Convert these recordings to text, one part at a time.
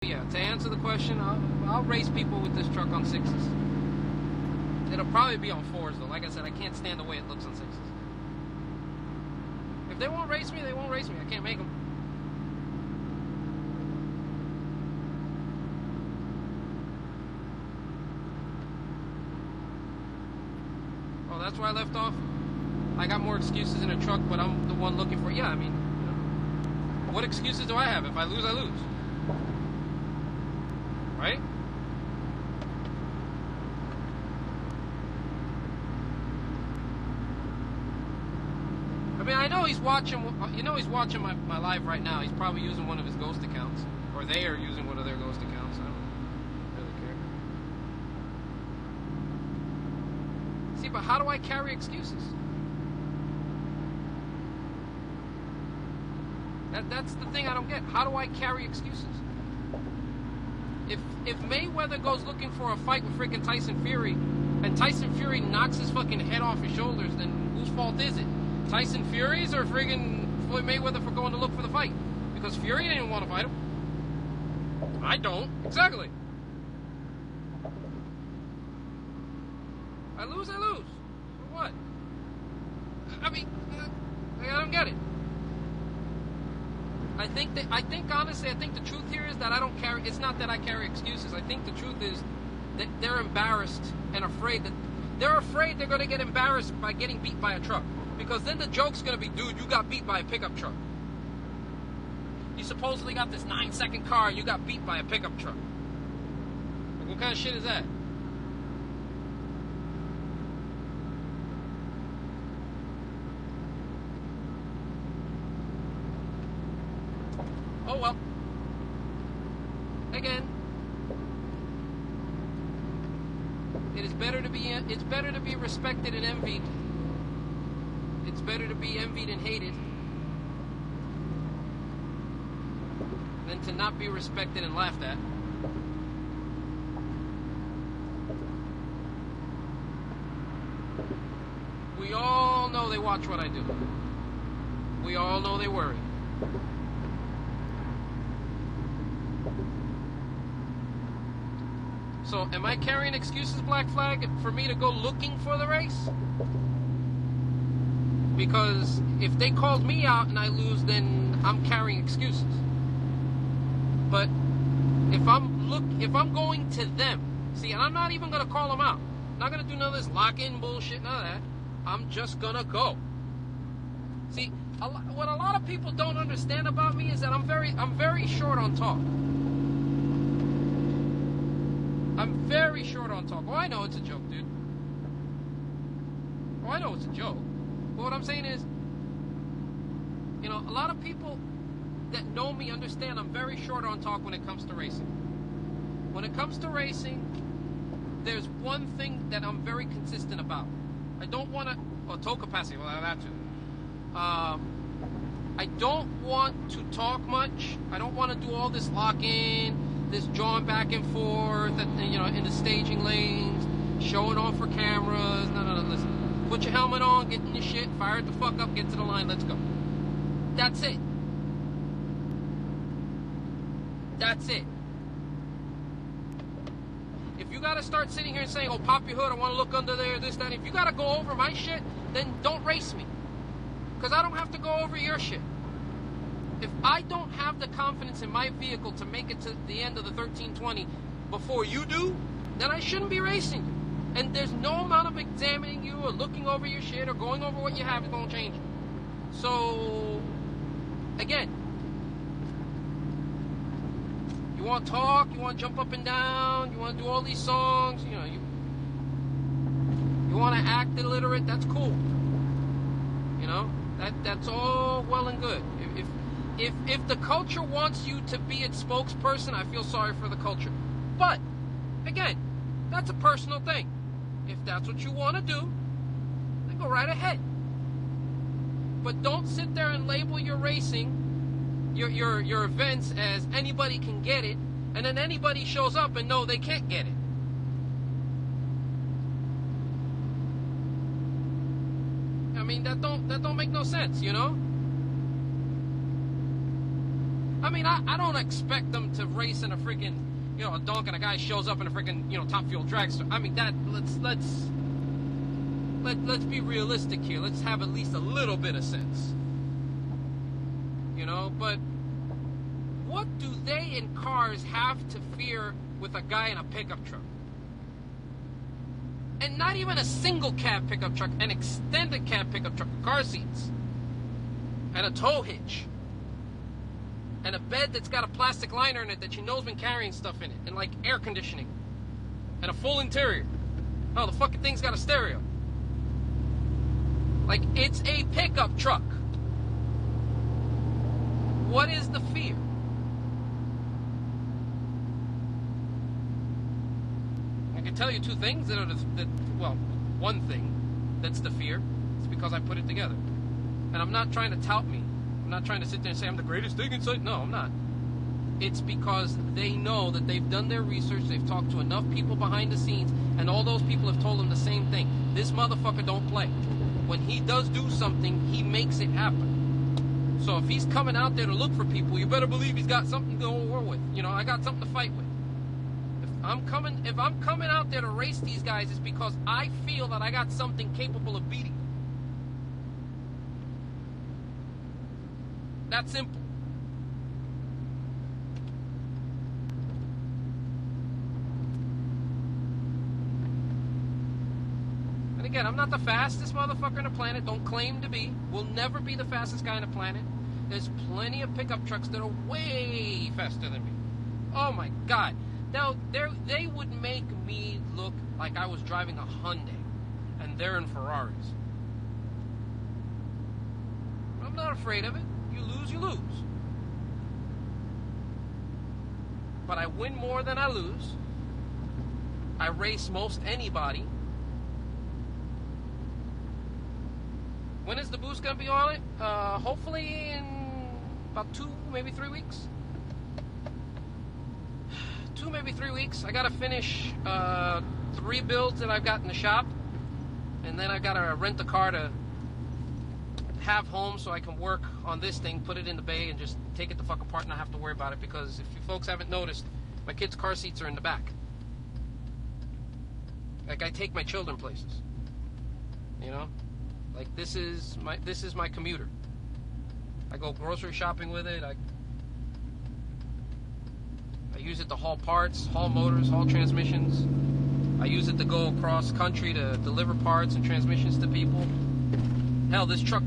Yeah, to answer the question, I'll race people with this truck on 6s. It'll probably be on 4s though. Like I said, I can't stand the way it looks on 6s. If they won't race me, they won't race me. I can't make them. Oh, that's where I left off? I got more excuses in a truck, but I'm the one looking for... Yeah, I mean, what excuses do I have? If I lose, I lose. Right? I mean, I know he's watching, you know, he's watching my live right now. He's probably using one of his ghost accounts, or they are using one of their ghost accounts. I don't really care. See, but how do I carry excuses? That's the thing I don't get. How do I carry excuses? If Mayweather goes looking for a fight with freaking Tyson Fury, and Tyson Fury knocks his fucking head off his shoulders, then whose fault is it? Tyson Fury's or friggin' Floyd Mayweather for going to look for the fight? Because Fury didn't want to fight him. I don't. Exactly. I lose, I lose. For what? I mean, I don't get it. I think honestly, I think the truth here is that I don't carry, it's not that I carry excuses. I think the truth is that they're embarrassed and afraid that, they're afraid they're going to get embarrassed by getting beat by a truck. Because then the joke's going to be, dude, you got beat by a pickup truck. You supposedly got this 9-second car and you got beat by a pickup truck. Like, what kind of shit is that? Oh well. Again, it's better to be respected and envied. It's better to be envied and hated than to not be respected and laughed at. We all know they watch what I do. We all know they worry. So, am I carrying excuses, Black Flag, for me to go looking for the race? Because if they called me out and I lose, then I'm carrying excuses. But if I'm going to them, see, and I'm not even going to call them out. I'm not going to do none of this lock-in bullshit, none of that. I'm just going to go. See, what a lot of people don't understand about me is that I'm very short on talk. I'm very short on talk. Oh, I know it's a joke, dude. Oh, I know it's a joke. But what I'm saying is, you know, a lot of people that know me understand I'm very short on talk when it comes to racing. When it comes to racing, there's one thing that I'm very consistent about. I don't want to, well, tow capacity, well, that too. I don't want to talk much. I don't want to do all this lock-in, this jawing back and forth, you know, in the staging lanes, showing off for cameras. No, listen. Put your helmet on, get in your shit, fire it the fuck up, get to the line, let's go. That's it. That's it. If you gotta start sitting here and saying, oh, pop your hood, I want to look under there, this, that, if you gotta go over my shit, then don't race me. Because I don't have to go over your shit. If I don't have the confidence in my vehicle to make it to the end of the 1320 before you do, then I shouldn't be racing you. And there's no amount of examining you or looking over your shit or going over what you have is going to change it. So, again, you want to talk, you want to jump up and down, you want to do all these songs, you know, you want to act illiterate, that's cool. You know, that's all well and good. If the culture wants you to be its spokesperson, I feel sorry for the culture. But, again, that's a personal thing. If that's what you want to do, then go right ahead. But don't sit there and label your racing, your events as anybody can get it, and then anybody shows up and no, they can't get it. I mean, that don't make no sense, you know? I mean, I don't expect them to race in a freaking, you know, a Donk and a guy shows up in a freaking, you know, top fuel dragster. I mean, that, let's be realistic here. Let's have at least a little bit of sense. You know, but what do they in cars have to fear with a guy in a pickup truck? And not even a single cab pickup truck, an extended cab pickup truck with car seats. And a tow hitch. And a bed that's got a plastic liner in it that you know's been carrying stuff in it. And like air conditioning. And a full interior. Oh, the fucking thing's got a stereo. Like, it's a pickup truck. What is the fear? I can tell you two things that are well, one thing that's the fear. It's because I put it together. And I'm not trying to tout me. I'm not trying to sit there and say I'm the greatest thing inside. No, I'm not. It's because they know that they've done their research, they've talked to enough people behind the scenes, and all those people have told them the same thing. This motherfucker don't play. When he does do something, he makes it happen. So if he's coming out there to look for people, you better believe he's got something to go to war with. You know, I got something to fight with. If I'm coming out there to race these guys, it's because I feel that I got something capable of beating them. That simple. And again, I'm not the fastest motherfucker on the planet. Don't claim to be. Will never be the fastest guy on the planet. There's plenty of pickup trucks that are way faster than me. Oh my God. Now, they would make me look like I was driving a Hyundai, and they're in Ferraris. I'm not afraid of it. You lose, you lose. But I win more than I lose. I race most anybody. When is the boost going to be on it? Hopefully in about 2, maybe 3 weeks. 2, maybe 3 weeks. I got to finish 3 builds that I've got in the shop. And then I got to rent a car to have home so I can work on this thing, put it in the bay, and just take it the fuck apart and not have to worry about it. Because if you folks haven't noticed, my kids' car seats are in the back. Like, I take my children places. You know? Like, this is my commuter. I go grocery shopping with it. I use it to haul parts, haul motors, haul transmissions. I use it to go across country to deliver parts and transmissions to people. Hell, this truck,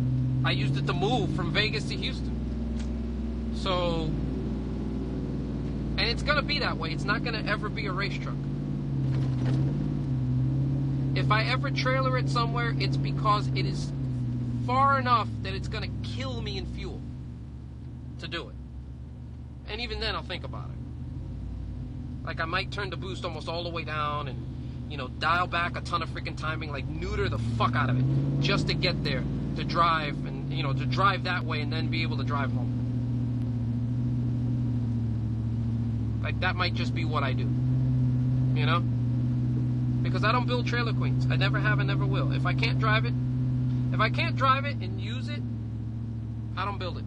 I used it to move from Vegas to Houston. So, and it's gonna be that way. It's not gonna ever be a race truck. If I ever trailer it somewhere, it's because it is far enough that it's gonna kill me in fuel to do it. And even then, I'll think about it. Like, I might turn the boost almost all the way down and, you know, dial back a ton of freaking timing, like neuter the fuck out of it, just to get there, to drive, and, you know, to drive that way and then be able to drive home. Like, that might just be what I do, you know? Because I don't build trailer queens. I never have and never will. If I can't drive it and use it, I don't build it.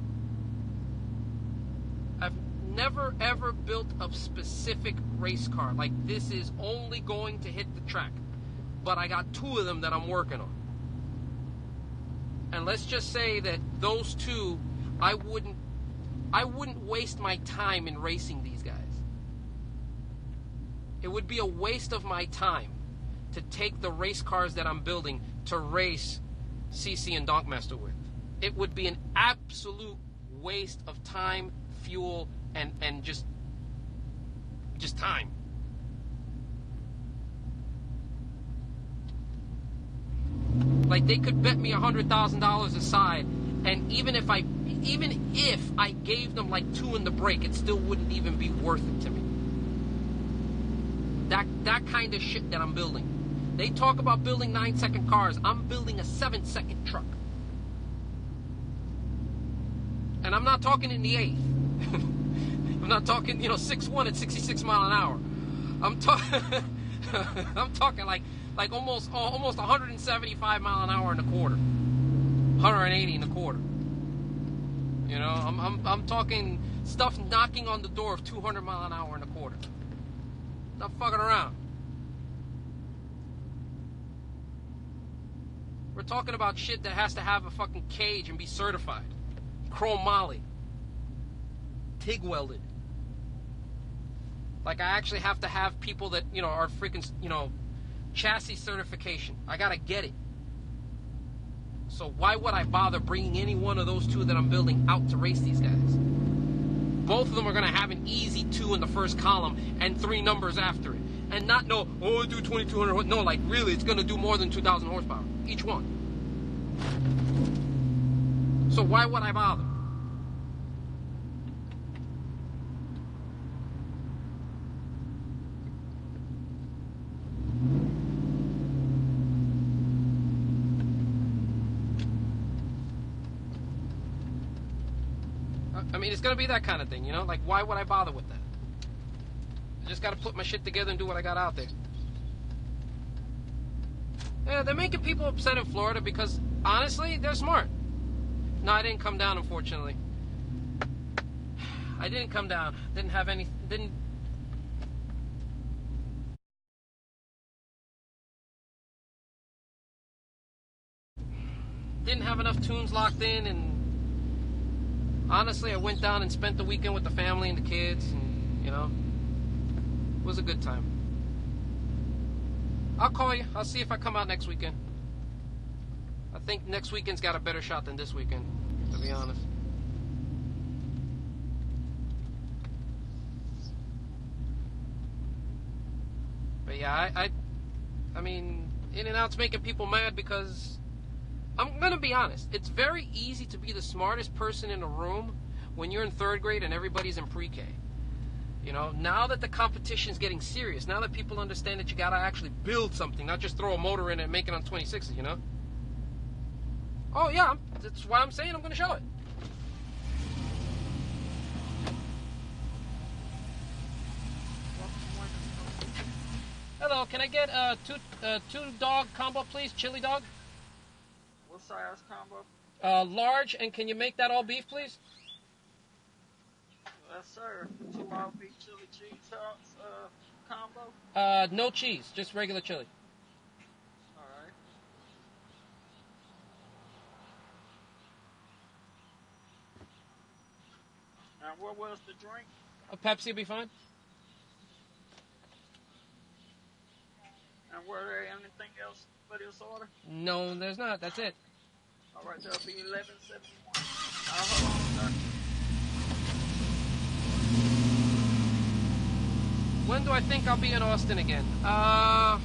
I've never ever built a specific race car. Like, this is only going to hit the track. But I got 2 of them that I'm working on. And let's just say that those 2, I wouldn't waste my time in racing these guys. It would be a waste of my time to take the race cars that I'm building to race CC and Donkmaster with. It would be an absolute waste of time, fuel, and just time. Like, they could bet me $100,000 aside, and even if I gave them like 2 in the break, it still wouldn't even be worth it to me. That kind of shit that I'm building. They talk about building 9-second cars. I'm building a 7-second truck. And I'm not talking in the 8th. I'm not talking, 6'1" at 66 miles an hour. I'm talking like almost 175 mile an hour in a quarter. 180 in a quarter. You know, I'm talking stuff knocking on the door of 200 mile an hour in a quarter. Not fucking around. We're talking about shit that has to have a fucking cage and be certified. Chrome moly. TIG welded. Like, I actually have to have people that, you know, are freaking, you know, chassis certification. I gotta get it. So why would I bother bringing any one of those two that I'm building out to race these guys? Both of them are gonna have an easy 2 in the first column and 3 numbers after it. And not know, oh, I do 2,200. No, like, really, it's gonna do more than 2,000 horsepower. Each one. So why would I bother? I mean, it's gonna be that kind of thing, you know? Like, why would I bother with that? I just gotta put my shit together and do what I got out there. Yeah, they're making people upset in Florida because, honestly, they're smart. No, I didn't come down, unfortunately. I didn't come down. Didn't have any... Didn't have enough tunes locked in, and honestly, I went down and spent the weekend with the family and the kids, and, you know, it was a good time. I'll call you. I'll see if I come out next weekend. I think next weekend's got a better shot than this weekend, to be honest. But yeah, I mean, In-N-Out's making people mad because, I'm gonna be honest, it's very easy to be the smartest person in a room when you're in 3rd grade and everybody's in pre-K. You know, now that the competition's getting serious, now that people understand that you gotta actually build something, not just throw a motor in it and make it on 26s, you know? Oh yeah, that's why I'm saying I'm gonna show it. Hello, can I get two dog combo, please? Chili dog? What size combo? Large, and can you make that all beef, please? Yes, sir. 2 all beef chili cheese sauce combo. No cheese, just regular chili. All right. And what was the drink? A Pepsi will be fine. And were there anything else for this order? No, there's not. That's it. All right, that'll be 1171. Hold on, sir. When do I think I'll be in Austin again? I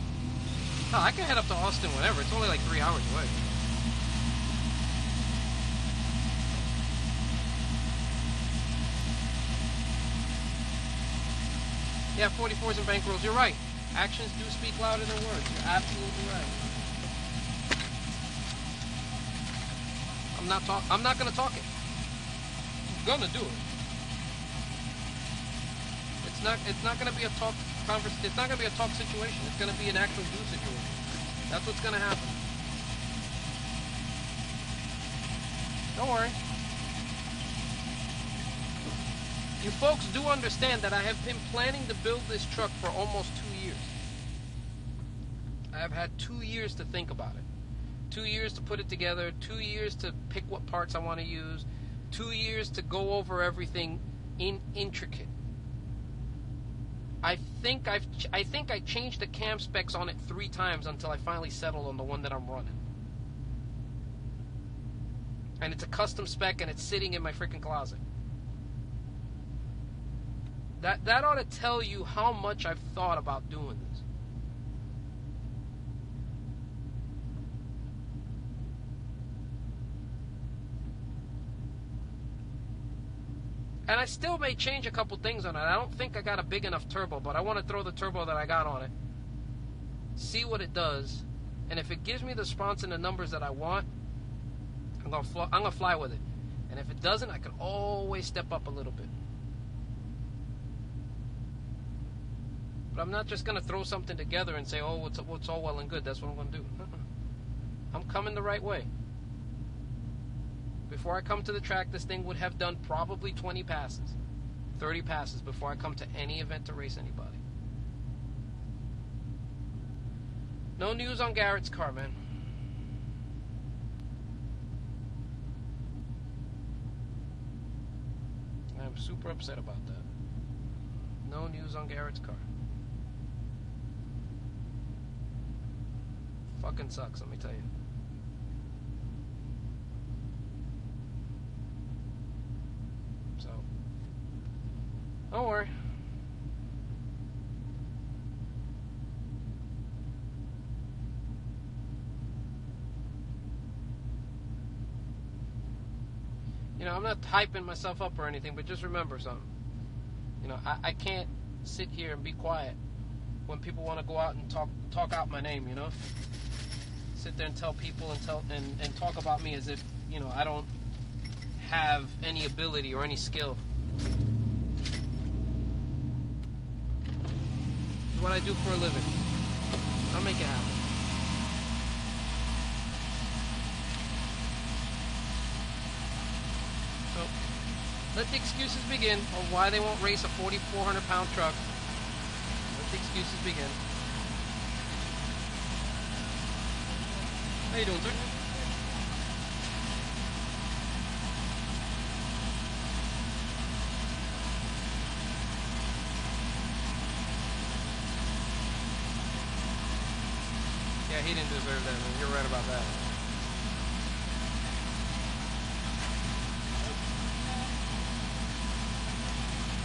can head up to Austin whenever. It's only like 3 hours away. Yeah, 44s and bankrolls. You're right. Actions do speak louder than words. You're absolutely right. I'm not gonna talk it. I'm gonna do it. It's not gonna be a talk it's not gonna be a talk situation. It's gonna be an actual do situation. That's what's gonna happen. Don't worry. You folks do understand that I have been planning to build this truck for almost 2 years. I have had 2 years to think about it. 2 years to put it together, 2 years to pick what parts I want to use, 2 years to go over everything intricate. I think I changed the cam specs on it 3 times until I finally settled on the one that I'm running. And it's a custom spec and it's sitting in my freaking closet. That ought to tell you how much I've thought about doing this. And I still may change a couple things on it. I don't think I got a big enough turbo, but I want to throw the turbo that I got on it, see what it does, and if it gives me the response and the numbers that I want, I'm gonna fly with it. And if it doesn't, I can always step up a little bit. But I'm not just gonna throw something together and say, oh, it's all well and good. That's what I'm gonna do. I'm coming the right way. Before I come to the track, this thing would have done probably 20 passes, 30 passes before I come to any event to race anybody. No news on Garrett's car, man. I'm super upset about that. No news on Garrett's car. Fucking sucks, let me tell you. So, don't worry. You know, I'm not hyping myself up or anything, but just remember something. You know, I can't sit here and be quiet when people want to go out and talk out my name, you know? Sit there and tell people and talk about me as if, you know, I don't have any ability or any skill. It's what I do for a living. I'll make it happen. So, let the excuses begin of why they won't race a 4,400-pound truck. Let the excuses begin. How you doing, sir? Yeah, he didn't deserve that, man. You're right about that.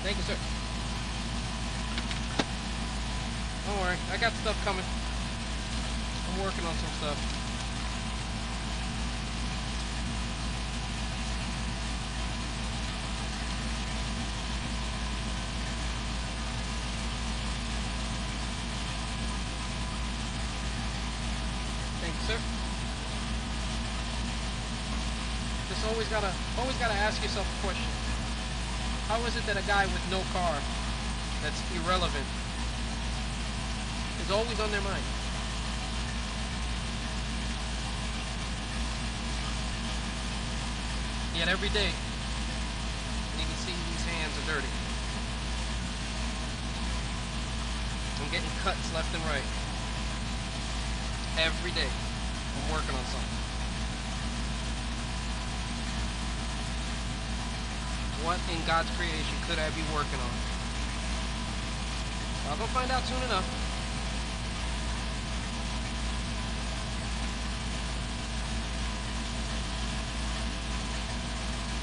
Thank you, sir. Don't worry, I got stuff coming. I'm working on some stuff. Sir, just always gotta ask yourself a question. How is it that a guy with no car, that's irrelevant, is always on their mind? Yet every day, and you can see these hands are dirty. I'm getting cuts left and right. Every day. I'm working on something. What in God's creation could I be working on? Well, I'm gonna find out soon enough.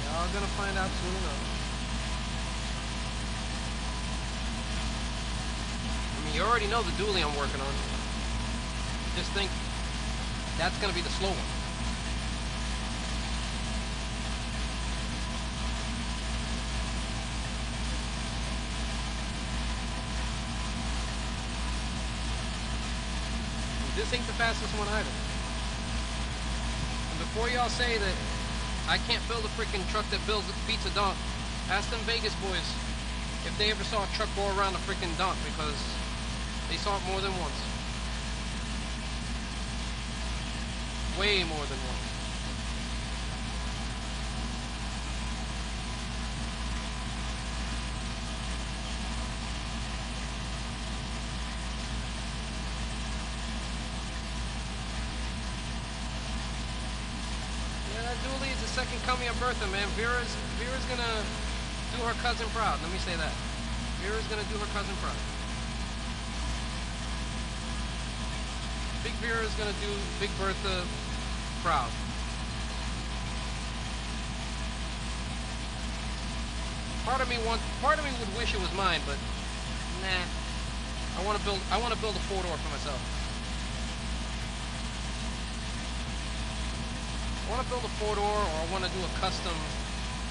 Y'all gonna find out soon enough. I mean, you already know the dually I'm working on. Just think, that's going to be the slow one. This ain't the fastest one either. And before y'all say that I can't build a freaking truck that beats a Donk, ask them Vegas boys if they ever saw a truck go around a freaking Donk, because they saw it more than once. Way more than once. Yeah, that dually is the second coming of Bertha, man. Vera's gonna do her cousin proud. Let me say that. Vera's gonna do her cousin proud. Big Vera is gonna do Big Bertha proud. Part of me would wish it was mine, but nah. I want to build a 4-door for myself. I want to build a 4-door, or I want to do a custom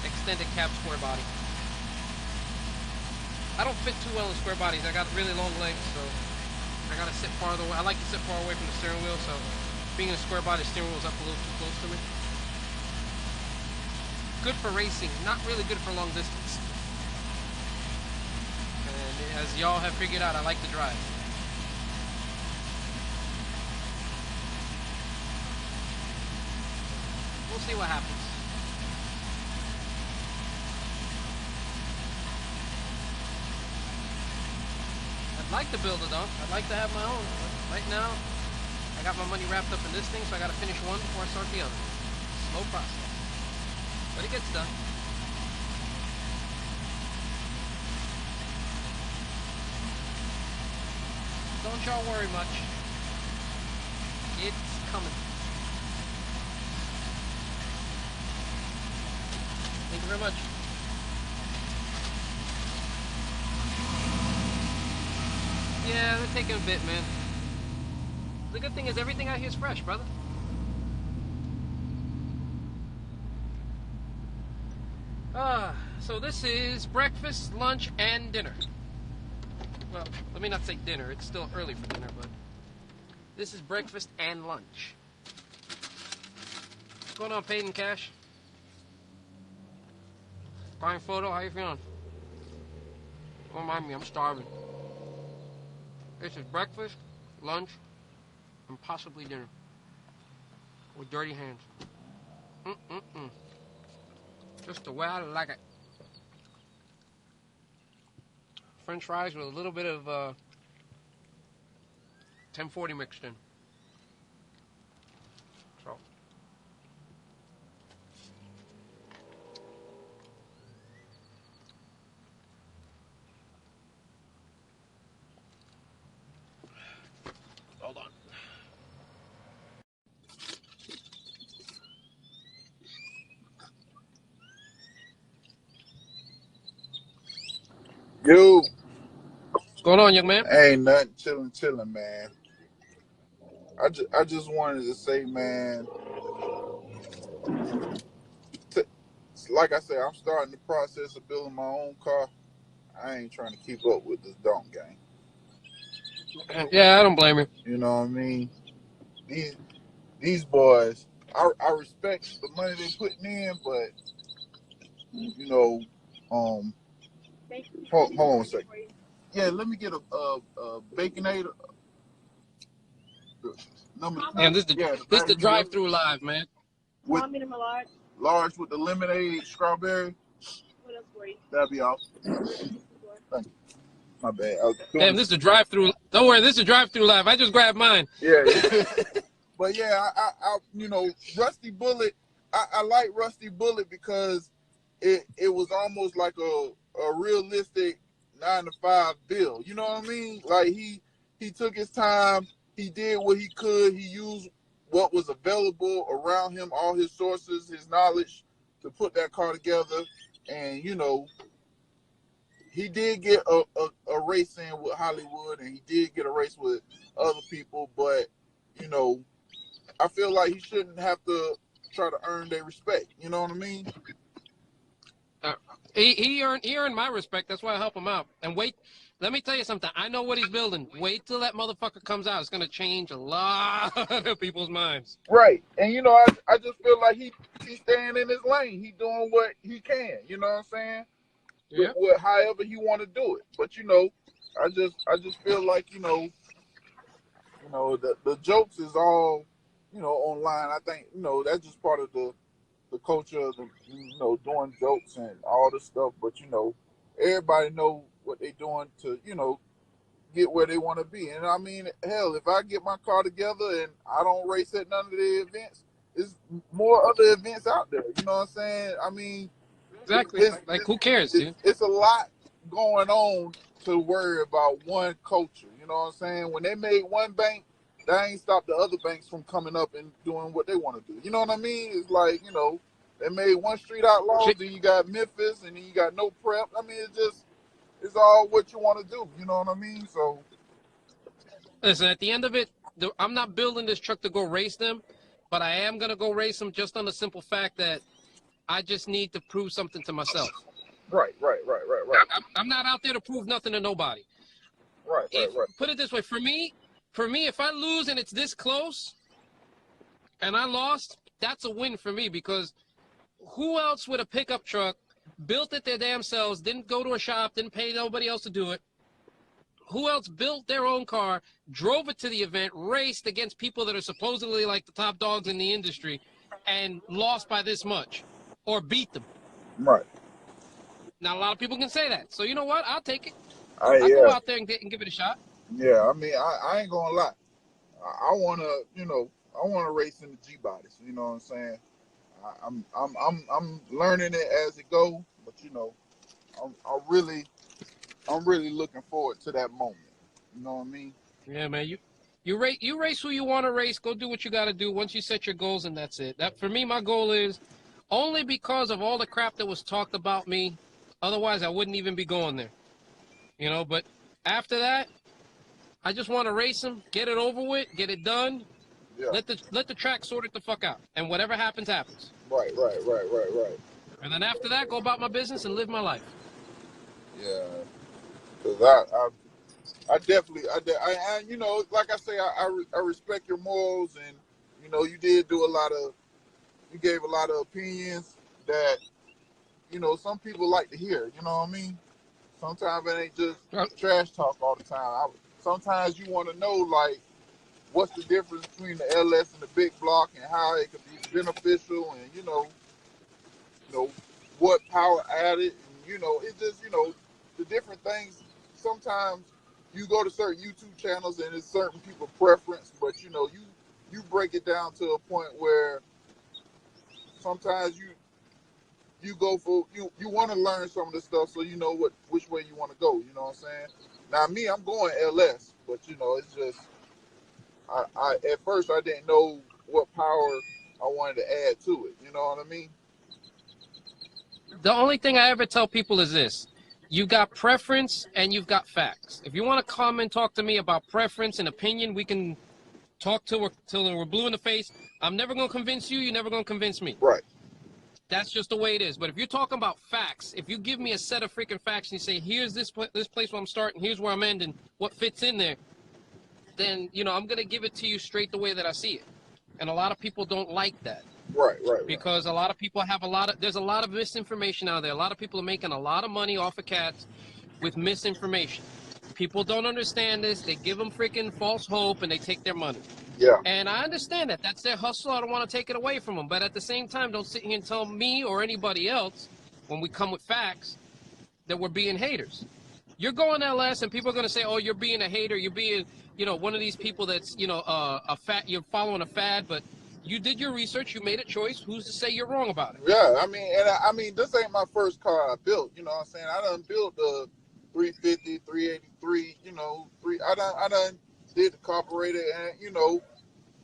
extended cab square body. I don't fit too well in square bodies. I got really long legs, so I gotta sit farther away. I like to sit far away from the steering wheel, so being in a square body, steering wheel's up a little too close to me. Good for racing, not really good for long distance. And as y'all have figured out, I like to drive. We'll see what happens. I'd like to build it though. I'd like to have my own. But right now, I got my money wrapped up in this thing, so I got to finish one before I start the other. Slow process, but it gets done. Don't y'all worry much. It's coming. Thank you very much. Yeah, they're taking a bit, man. The good thing is everything out here is fresh, brother. So this is breakfast, lunch, and dinner. Well, let me not say dinner. It's still early for dinner, but this is breakfast and lunch. What's going on, paid in cash? Buying photo, how you feeling? Don't mind me, I'm starving. This is breakfast, lunch, and possibly dinner. With dirty hands. Just the way I like it. French fries with a little bit of 1040 mixed in. So. Hold on. Yo, What's going on, young man? ain't nothing, chilling, man. I just wanted to say, man, t- like I said, I'm starting the process of building my own car. I ain't trying to keep up with this Donk gang. Yeah, I don't blame you. You know what I mean? These boys, I respect the money they putting in, but you know, hold on a second. Yeah, let me get a Baconator. Number Damn, this is the the drive-through live, man. with large with the lemonade strawberry. That'll be all. Thank you. My bad. Damn, this is the drive-through. Don't worry, this is the drive-through live. I just grabbed mine. Yeah. But yeah, I you know, Rusty Bullet. I like Rusty Bullet because it was almost like a realistic 9-to-5 bill. You know what I mean? Like he took his time. He did what he could. He used what was available around him, all his sources, his knowledge, to put that car together. And you know, he did get a race in with Hollywood, and he did get a race with other people. But you know, I feel like he shouldn't have to try to earn their respect. You know what I mean? He earned my respect. That's why I help him out. And wait, let me tell you something. I know what he's building. Wait till that motherfucker comes out. It's gonna change a lot of people's minds. Right. And you know, I just feel like he's staying in his lane. He doing what he can. You know what I'm saying? Yeah. With however he want to do it. But you know, I just feel like you know the jokes is all online. I think that's just part of the culture of the, doing jokes and all this stuff. But everybody know what they doing to get where they want to be. And I mean, hell, if I get my car together and I don't race at none of the events, there's more other events out there. You know what I'm saying? I mean, Exactly. Like, who cares, dude? it's a lot going on to worry about one culture. You know what I'm saying? When they made one bank, that ain't stopped the other banks from coming up and doing what they want to do. You know what I mean? It's like, they made one street outlaws, then you got Memphis, and then you got no prep. I mean, it's all what you want to do. You know what I mean? So, listen, at the end of it, I'm not building this truck to go race them, but I am gonna go race them just on the simple fact that I just need to prove something to myself. Right. I'm not out there to prove nothing to nobody. Right. Put it this way, for me, if I lose and it's this close, and I lost, that's a win for me, because who else with a pickup truck built it their damn selves, didn't go to a shop, didn't pay nobody else to do it? Who else built their own car, drove it to the event, raced against people that are supposedly like the top dogs in the industry, and lost by this much, or beat them? Right. Now, a lot of people can say that. So you know what? I'll take it. I go out there and give it a shot. Yeah, I mean, I ain't gonna lie. I wanna, I wanna race in the G bodies. You know what I'm saying? I'm learning it as it go, but I'm really looking forward to that moment. You know what I mean? Yeah, man. You race who you want to race. Go do what you got to do. Once you set your goals, and that's it. That for me, my goal is only because of all the crap that was talked about me. Otherwise, I wouldn't even be going there. But after that, I just want to race them, get it over with, get it done. Yeah. Let the track sort it the fuck out, and whatever happens, happens. Right. And then after that, go about my business and live my life. Yeah. Because I definitely, like I say, I respect your morals, and you did do you gave a lot of opinions that some people like to hear. You know what I mean? Sometimes it ain't just trash talk all the time. Sometimes you want to know, like, what's the difference between the LS and the big block, and how it could be beneficial, and what power added, and it just the different things. Sometimes you go to certain YouTube channels and it's certain people's preference, but you break it down to a point where sometimes you go for you want to learn some of the stuff, so you know which way you want to go. You know what I'm saying? Now me, I'm going LS, but it's just I at first I didn't know what power I wanted to add to it. You know what I mean? The only thing I ever tell people is this. You got preference and you've got facts. If you want to come and talk to me about preference and opinion, we can talk till we're blue in the face. I'm never going to convince you. You're never going to convince me. Right. That's just the way it is. But if you're talking about facts, if you give me a set of freaking facts and you say, here's this place where I'm starting, here's where I'm ending, what fits in there, then, I'm going to give it to you straight the way that I see it. And a lot of people don't like that. Right. Because a lot of people have there's a lot of misinformation out there. A lot of people are making a lot of money off of cats with misinformation. People don't understand this. They give them freaking false hope and they take their money. Yeah. And I understand that. That's their hustle. I don't want to take it away from them. But at the same time, don't sit here and tell me or anybody else when we come with facts that we're being haters. You're going LS and people are going to say, oh, you're being a hater. You're being, one of these people that's, you're following a fad. But you did your research. You made a choice. Who's to say you're wrong about it? Yeah, I mean, this ain't my first car I built. You know what I'm saying? I done built the 350, 383. I done did the carburetor, and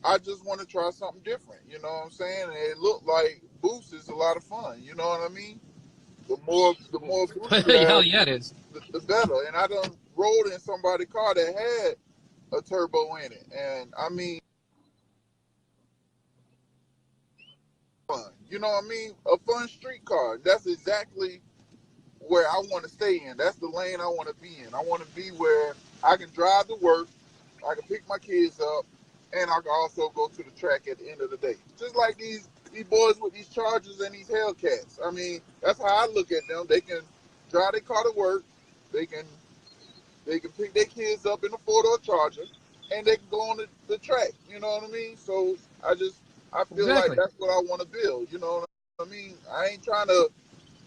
I just want to try something different. You know what I'm saying? And it looked like boost is a lot of fun. You know what I mean? The more boost you have, Hell yeah, it is. The better. And I done rolled in somebody's car that had a turbo in it, and I mean, fun. You know what I mean? A fun street car. That's exactly where I want to stay in. That's the lane I want to be in. I want to be where I can drive to work, I can pick my kids up, and I can also go to the track at the end of the day. Just like these boys with these Chargers and these Hellcats. I mean, that's how I look at them. They can drive their car to work. They can pick their kids up in a 4-door Charger, and they can go on the track. You know what I mean? So I feel like that's what I want to build. You know what I mean? I ain't trying to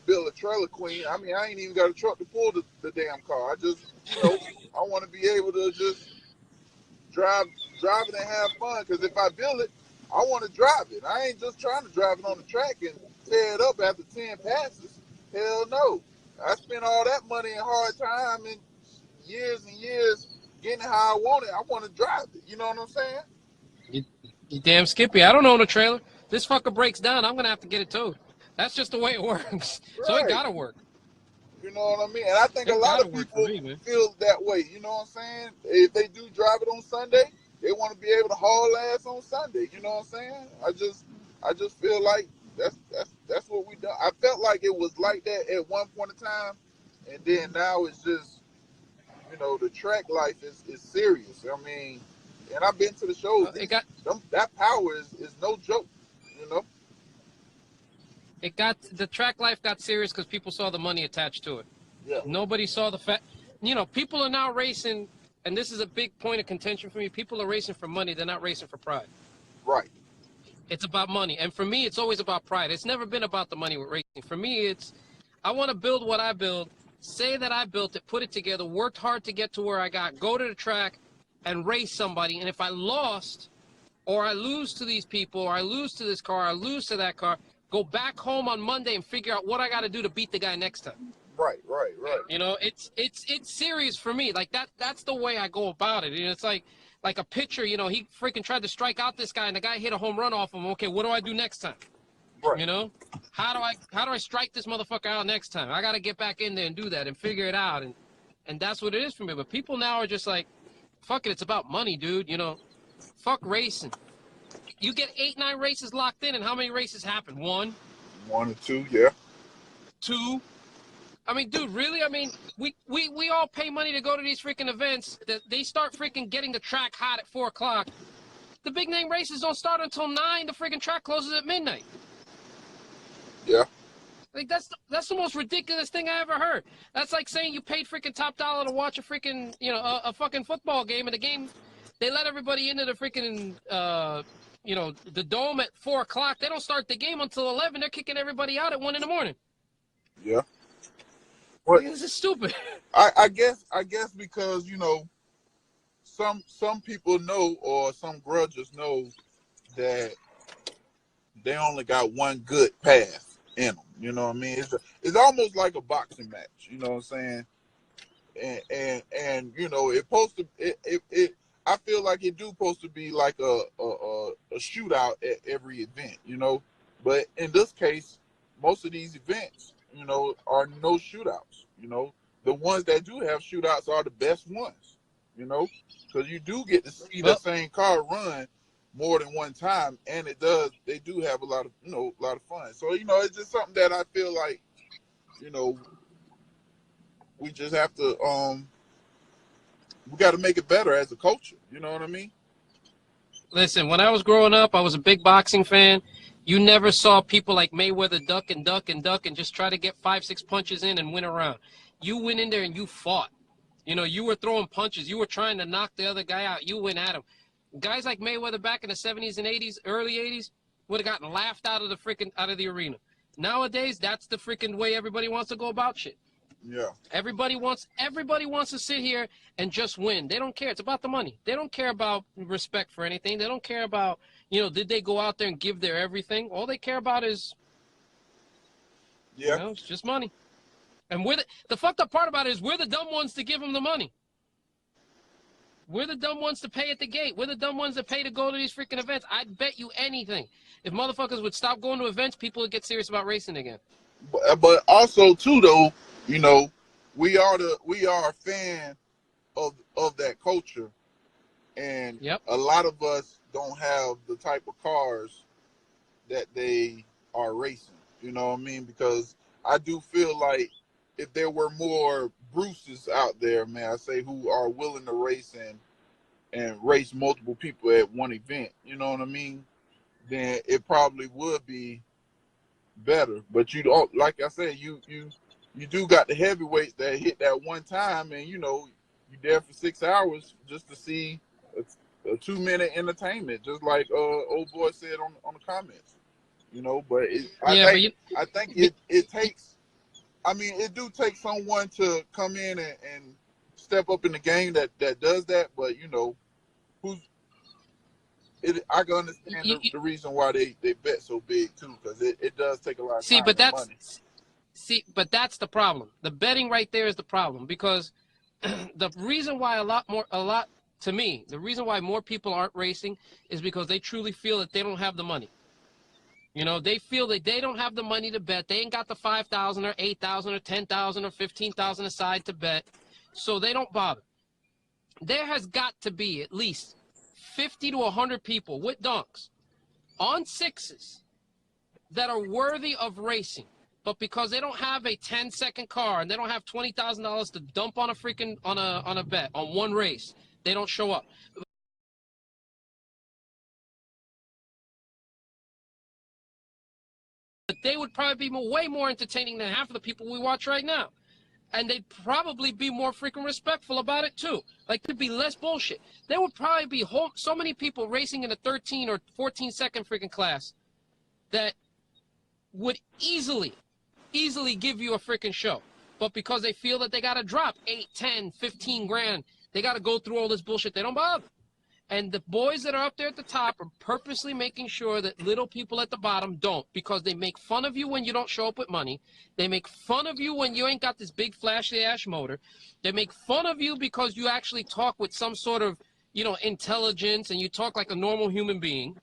build a trailer queen. I mean, I ain't even got a truck to pull the damn car. I just, I want to be able to just drive it and have fun. Because if I build it, I want to drive it. I ain't just trying to drive it on the track and tear it up after 10 passes. Hell no. I spent all that money and hard time and years getting it how I want it. I want to drive it. You know what I'm saying? You damn Skippy. I don't own a trailer. This fucker breaks down. I'm going to have to get it towed. That's just the way it works. Right. So it got to work. You know what I mean? And I think a lot of people feel that way. You know what I'm saying? If they do drive it on Sunday, they want to be able to haul ass on Sunday. You know what I'm saying? I just feel like that's what we done. I felt like it was like that at one point in time, and then now it's just, the track life is serious. I mean, and I've been to the shows. That power is no joke. The track life got serious because people saw the money attached to it. Yeah. Nobody saw the fact. People are now racing, and this is a big point of contention for me. People are racing for money. They're not racing for pride. Right. It's about money. And for me, it's always about pride. It's never been about the money with racing. For me, I want to build what I build say that I built it, put it together, worked hard to get to where I got, go to the track and race somebody, and if I lost or I lose to these people or I lose to this car, I lose to that car, go back home on Monday and figure out what I got to do to beat the guy next time. Right. You know, it's serious for me. Like that's the way I go about it. You know, it's like a pitcher, you know, he freaking tried to strike out this guy and the guy hit a home run off him. Okay, what do I do next time? Right. You know, how do I strike this motherfucker out next time? I got to get back in there and do that and figure it out. And that's what it is for me. But people now are just like, fuck it, it's about money, dude. You know, fuck racing. You get 8-9 races locked in, and how many races happen? 1 or 2, yeah. 2. I mean, dude, really? I mean, we all pay money to go to these freaking events. They start freaking getting the track hot at 4 o'clock. The big name races don't start until 9. The freaking track closes at midnight. Yeah. Like that's the most ridiculous thing I ever heard. That's like saying you paid freaking top dollar to watch a freaking, you know, a fucking football game, and the game, they let everybody into the freaking, you know, the dome at 4 o'clock. They don't start the game until 11. They're kicking everybody out at 1 in the morning. Yeah. Well, this is stupid. I guess because, you know, some people know, or some grudges know, that they only got one good path in them. You know what I mean? It's almost like a boxing match. You know what I'm saying? And you know, it's supposed to. It I feel like it do supposed to be like a shootout at every event. You know, but in this case, most of these events, you know, are no shootouts. You know, the ones that do have shootouts are the best ones. You know, because you do get to see the same car run more than one time, and they do have a lot of fun. So, you know, it's just something that I feel like, you know, we just have to we got to make it better as a culture. You know what I mean? Listen, when I was growing up, I was a big boxing fan. You never saw people like Mayweather duck and just try to get 5-6 punches in and win a round. You went in there and you fought. You know, you were throwing punches. You were trying to knock the other guy out. You went at him. Guys like Mayweather back in the 70s and 80s, early 80s, would have gotten laughed out of the arena. Nowadays, that's the freaking way everybody wants to go about shit. Yeah. Everybody wants to sit here and just win. They don't care. It's about the money. They don't care about respect for anything. They don't care about, you know, did they go out there and give their everything? All they care about is, you know, it's just money. And the fucked up part about it is we're the dumb ones to give them the money. We're the dumb ones to pay at the gate. We're the dumb ones that pay to go to these freaking events. I'd bet you anything. If motherfuckers would stop going to events, people would get serious about racing again. But also, too, though, you know, we are a fan of that culture, and a lot of us don't have the type of cars that they are racing. You know what I mean? Because I do feel like if there were more Bruces out there, may I say, who are willing to race and race multiple people at one event, you know what I mean, then it probably would be better. But you don't, like I said, you do got the heavyweights that hit that one time, and you know, you there for 6 hours just to see a 2-minute entertainment, just like old boy said on the comments, you know. But I think it takes. I mean, it do take someone to come in and step up in the game that does that. But you know, I can understand the reason why they bet so big too, because it does take a lot of time and money. But that's the problem. The betting right there is the problem, because the reason why the reason why more people aren't racing is because they truly feel that they don't have the money. You know, they feel that they don't have the money to bet. They ain't got the 5,000 or 8,000 or 10,000 or 15,000 aside to bet, so they don't bother. There has got to be at least 50 to 100 people with donks on sixes that are worthy of racing, but because they don't have a 10-second car and they don't have $20,000 to dump on a freaking on a bet on one race, they don't show up. But they would probably be way more entertaining than half of the people we watch right now. And they'd probably be more freaking respectful about it, too. Like, there'd be less bullshit. There would probably be so many people racing in a 13 or 14-second freaking class that would easily give you a freaking show. But because they feel that they got to drop 8, 10, 15 grand, they got to go through all this bullshit. They don't bother. And the boys that are up there at the top are purposely making sure that little people at the bottom don't, because they make fun of you when you don't show up with money. They make fun of you when you ain't got this big flashy ass motor. They make fun of you because you actually talk with some sort of, you know, intelligence, and you talk like a normal human being.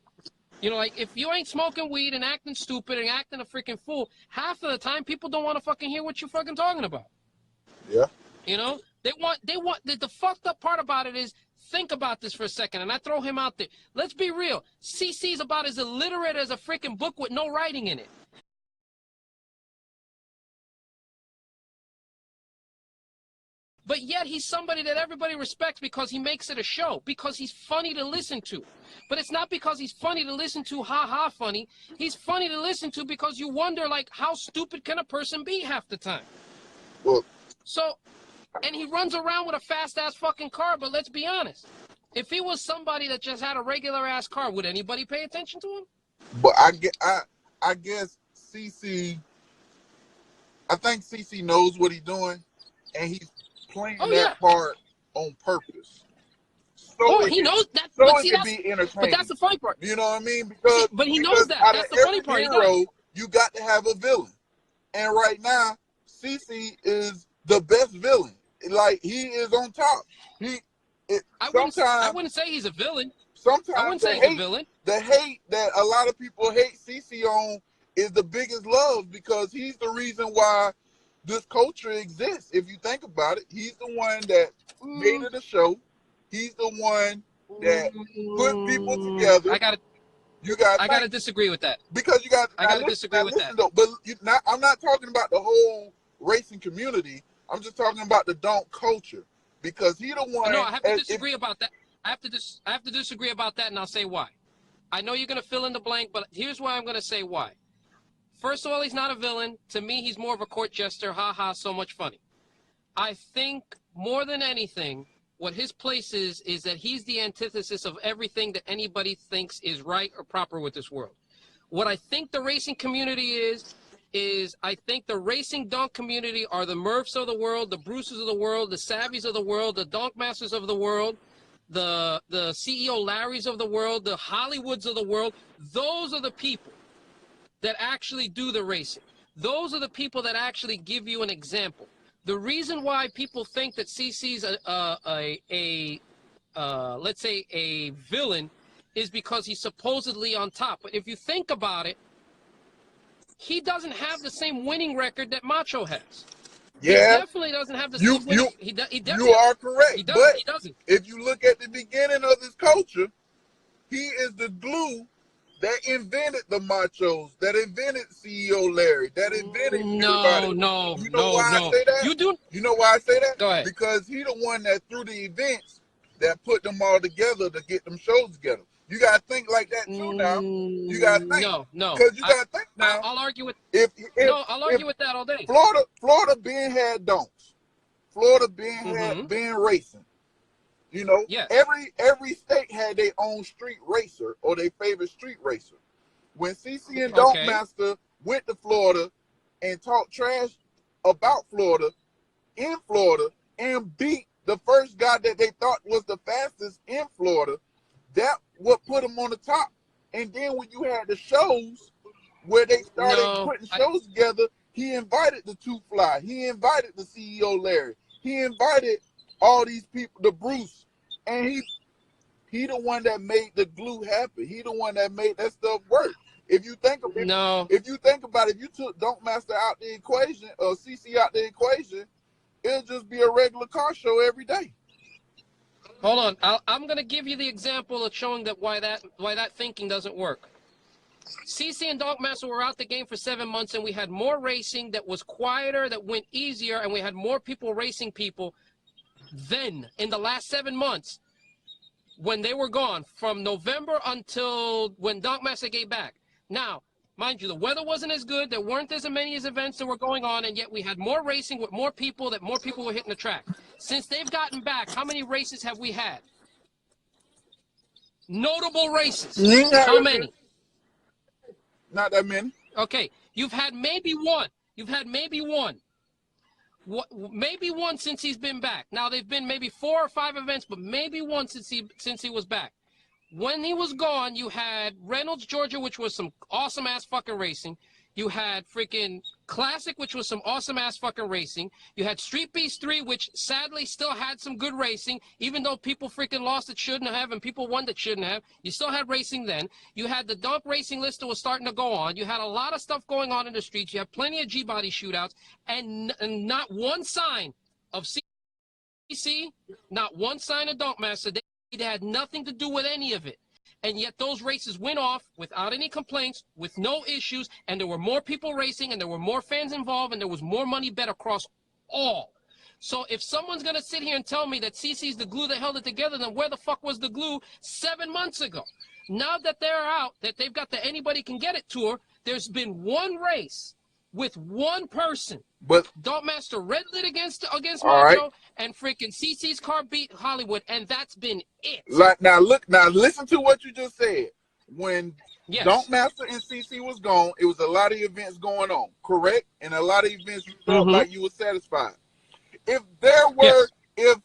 You know, like if you ain't smoking weed and acting stupid and acting a freaking fool, half of the time people don't want to fucking hear what you're fucking talking about. Yeah. You know, they want the fucked up part about it is, think about this for a second, and I throw him out there. Let's be real. CC's about as illiterate as a freaking book with no writing in it. But yet he's somebody that everybody respects because he makes it a show, because he's funny to listen to. But it's not because he's funny to listen to, ha-ha funny. He's funny to listen to because you wonder, like, how stupid can a person be half the time? Well, so, and he runs around with a fast-ass fucking car, but let's be honest. If he was somebody that just had a regular-ass car, would anybody pay attention to him? But I guess CC, I think CC knows what he's doing, and he's playing that part on purpose. So he knows that. So but it see, can be entertaining. But that's the funny part. You know what I mean? Because, but he knows that. That's the funny part. Hero, you got to have a villain. And right now, CC is the best villain. Like, he is on top. I wouldn't say he's a villain. Sometimes I wouldn't say he's a villain. The hate that a lot of people hate CC on is the biggest love, because he's the reason why this culture exists. If you think about it, he's the one that made it a show. He's the one that put people together. I gotta disagree with that. Because you got. I gotta disagree with that. Though, but I'm not talking about the whole racing community. I'm just talking about the Donk culture, because he the one. No, I have to disagree about that. I have to disagree about that, and I'll say why. I know you're gonna fill in the blank, but here's why I'm gonna say why. First of all, he's not a villain. To me, he's more of a court jester. Ha ha, so much funny. I think more than anything, what his place is that he's the antithesis of everything that anybody thinks is right or proper with this world. What I think the racing community is I think the racing Donk community are the Murphs of the world, the Bruces of the world, the Savvies of the world, the Donkmasters of the world, the CEO Larrys of the world, the Hollywoods of the world. Those are the people that actually do the racing. Those are the people that actually give you an example. The reason why people think that CC's let's say a villain is because he's supposedly on top. But if you think about it, he doesn't have the same winning record that Macho has. Yeah, he definitely doesn't have the same winning. You are correct. He doesn't. If you look at the beginning of this culture, he is the glue that invented the Machos, that invented CEO Larry, that invented everybody. No. You know why I say that? You know why I say that? Go ahead. Because he the one that threw the events that put them all together to get them shows together. You gotta think like that too now. You gotta think. No. Because you gotta think now. I'll argue with. I'll argue with that all day. Florida being had don'ts. Florida being racing. You know, yes. every state had their own street racer or their favorite street racer. When CC and Donkmaster went to Florida and talked trash about Florida in Florida and beat the first guy that they thought was the fastest in Florida, that what put them on the top. And then when you had the shows where they started putting shows together, he invited the Two Fly. He invited the CEO Larry. He invited all these people, the Bruce, and he the one that made the glue happen. He the one that made that stuff work. If you think of it, if you think about it, if you took Donkmaster out the equation or CC out the equation, it'll just be a regular car show every day. Hold on, I'm gonna give you the example of showing that why that thinking doesn't work. CC and Donkmaster were out the game for 7 months, and we had more racing that was quieter, that went easier, and we had more people racing people. Then, in the last 7 months, when they were gone, from November until when Donkmaster came back. Now, mind you, the weather wasn't as good. There weren't as many events that were going on, and yet we had more racing with more people, that more people were hitting the track. Since they've gotten back, how many races have we had? Notable races. How many? Not that many. Okay, you've had maybe one. maybe one since he's been back. Now they've been maybe 4 or 5 events, but maybe one since he was back. When he was gone, you had Reynolds, Georgia, which was some awesome ass fucking racing. You had freaking Classic, which was some awesome ass fucking racing. You had Street Beast 3, which sadly still had some good racing, even though people freaking lost that shouldn't have and people won that shouldn't have. You still had racing then. You had the Donk racing list that was starting to go on. You had a lot of stuff going on in the streets. You had plenty of G-body shootouts, and not one sign of CC, not one sign of Donkmaster. They had nothing to do with any of it. And yet those races went off without any complaints, with no issues, and there were more people racing, and there were more fans involved, and there was more money bet across all. So if someone's going to sit here and tell me that CC's the glue that held it together, then where the fuck was the glue 7 months ago? Now that they're out, that they've got the Anybody Can Get It tour, there's been one race with one person. But Donkmaster red lit against Macho, right. and freaking CC's car beat Hollywood, and that's been it. Like now, listen to what you just said. When Donkmaster and CC was gone, it was a lot of events going on, correct? And a lot of events you felt like you were satisfied. If there were, if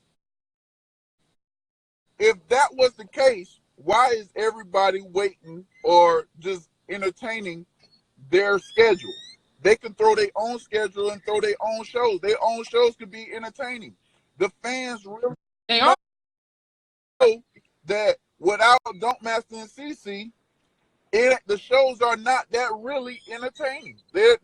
that was the case, why is everybody waiting or just entertaining their schedule? They can throw their own schedule and throw their own shows. Their own shows could be entertaining. The fans really know that without Donkmaster and CC, the shows are not that really entertaining. They're